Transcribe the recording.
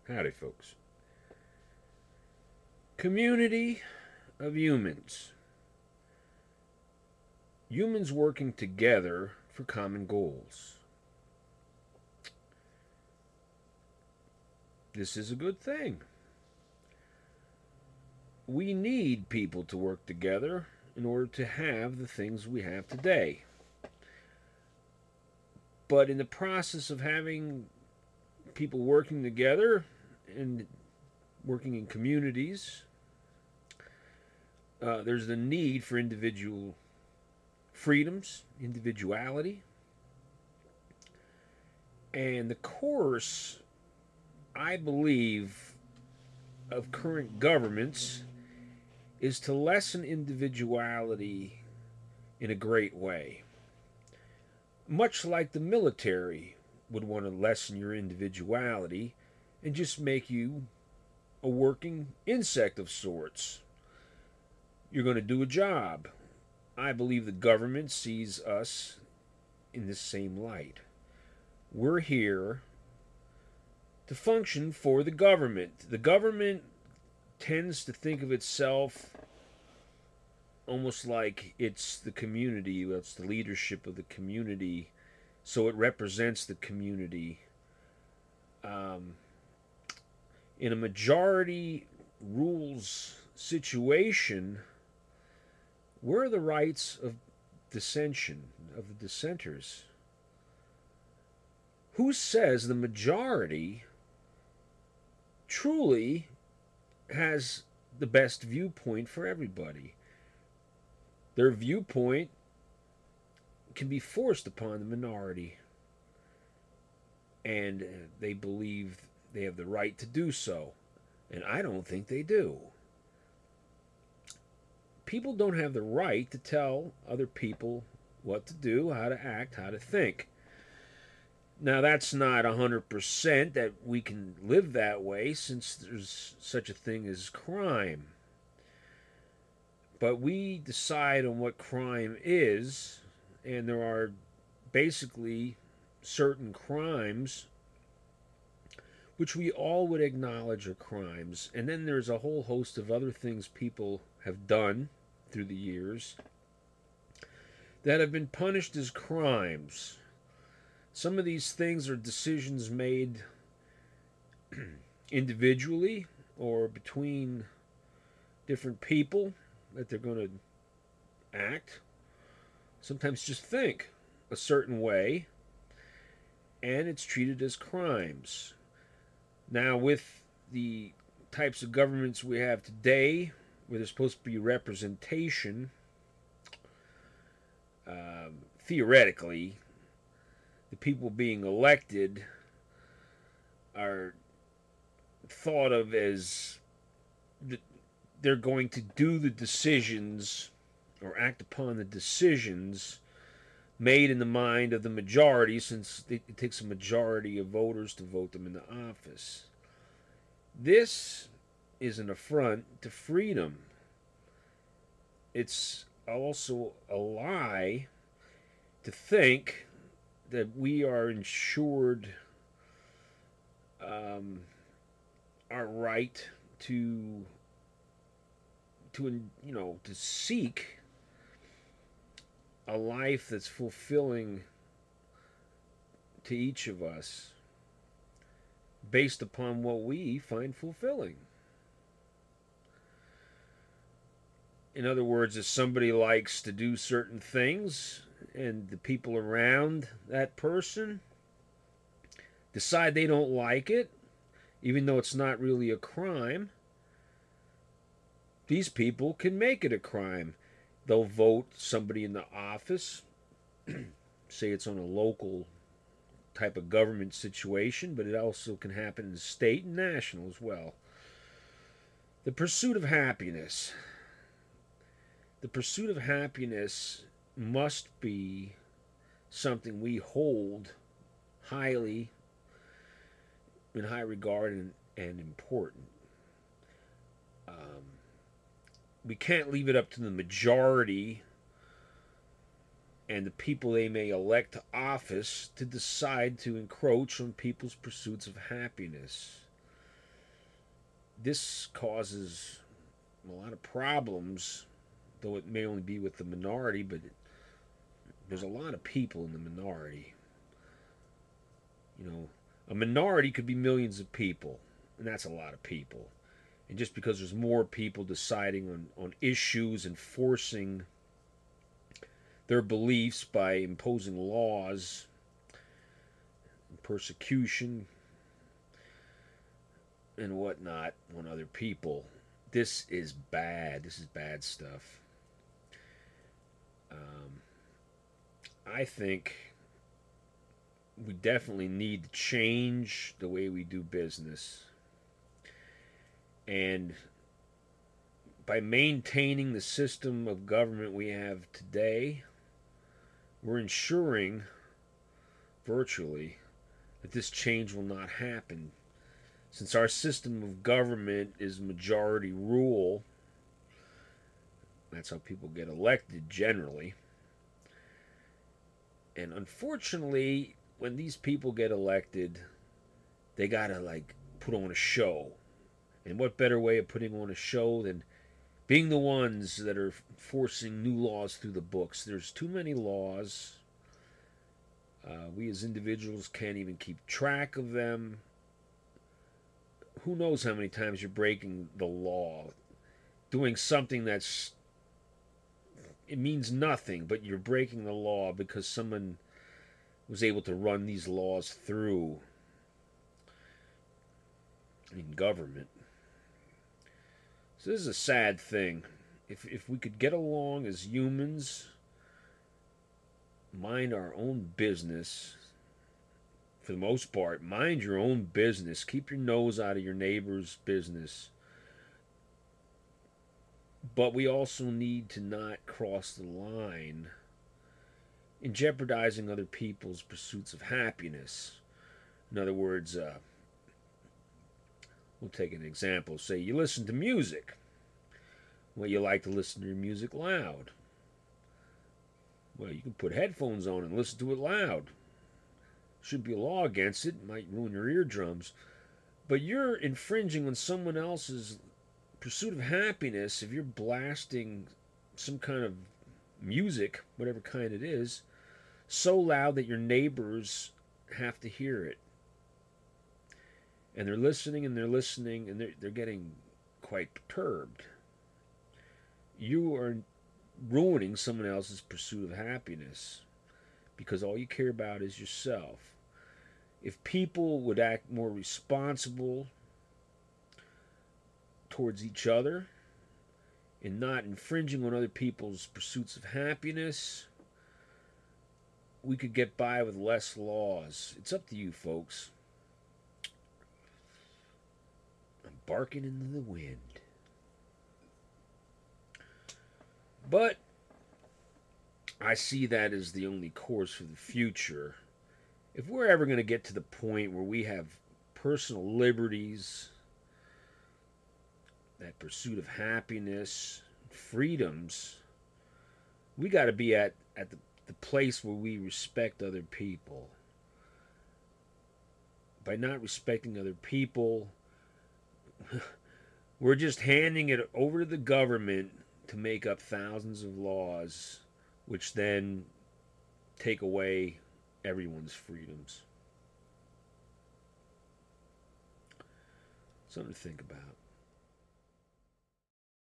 Howdy, folks. Community of humans. Humans working together for common goals. This is a good thing. We need people to work together in order to have the things we have today. But in the process of having people working together and working in communities, there's the need for individual freedoms, individuality, and the course, I believe, of current governments is to lessen individuality in a great way. Much like the military would want to lessen your individuality and just make you a working insect of sorts. You're going to do a job. I believe the government sees us in the same light. We're here to function for the government. The government tends to think of itself almost like it's the community, it's the leadership of the community, so it represents the community. In a majority rules situation, where are the rights of dissension, of the dissenters? Who says the majority truly has the best viewpoint for everybody? Their viewpoint can be forced upon the minority, and they believe they have the right to do so. And I don't think they do. People don't have the right to tell other people what to do, how to act, how to think. Now, that's not 100% that we can live that way, since there's such a thing as crime. But we decide on what crime is, and there are basically certain crimes which we all would acknowledge are crimes. And then there's a whole host of other things people have done through the years that have been punished as crimes. Some of these things are decisions made individually or between different people that they're going to act, sometimes just think a certain way, and it's treated as crimes. Now, with the types of governments we have today, where there's supposed to be representation, theoretically, the people being elected are thought of as they're going to do the decisions or act upon the decisions made in the mind of the majority, since it takes a majority of voters to vote them into office. This is an affront to freedom. It's also a lie to think that we are ensured our right to seek a life that's fulfilling to each of us based upon what we find fulfilling. In other words, if somebody likes to do certain things and the people around that person decide they don't like it, even though it's not really a crime, these people can make it a crime. They'll vote somebody in the office, say it's on a local type of government situation, but it also can happen in the state and national as well. The pursuit of happiness. The pursuit of happiness must be something we hold highly in high regard and important. We can't leave it up to the majority and the people they may elect to office to decide to encroach on people's pursuits of happiness. This causes a lot of problems, though it may only be with the minority, but there's a lot of people in the minority. You know, a minority could be millions of people, and that's a lot of people. And just because there's more people deciding on issues and forcing their beliefs by imposing laws and persecution and whatnot on other people, this is bad. This is bad stuff. Um, I think we definitely need to change the way we do business. And by maintaining the system of government we have today, we're ensuring virtually that this change will not happen. Since our system of government is majority rule, that's how people get elected generally. And unfortunately, when these people get elected, they gotta like put on a show. And what better way of putting on a show than being the ones that are forcing new laws through the books? There's too many laws. We as individuals can't even keep track of them. Who knows how many times you're breaking the law, doing something that's it means nothing, but you're breaking the law because someone was able to run these laws through in government. So this is a sad thing. If we could get along as humans, mind our own business, for the most part, mind your own business. Keep your nose out of your neighbor's business. But we also need to not cross the line in jeopardizing other people's pursuits of happiness. In other words, we'll take an example. Say you listen to music. Well, you like to listen to your music loud. Well, you can put headphones on and listen to it loud. Should be a law against it. It might ruin your eardrums. But you're infringing on someone else's pursuit of happiness if you're blasting some kind of music, whatever kind it is, so loud that your neighbors have to hear it. And they're listening and they're listening and they're getting quite perturbed. You are ruining someone else's pursuit of happiness because all you care about is yourself. If people would act more responsible towards each other and not infringing on other people's pursuits of happiness, we could get by with less laws. It's up to you, folks. I'm barking into the wind. But I see that as the only course for the future. If we're ever going to get to the point where we have personal liberties, that pursuit of happiness, freedoms, we got to be at the place where we respect other people. By not respecting other people, we're just handing it over to the government to make up thousands of laws, which then take away everyone's freedoms. Something to think about.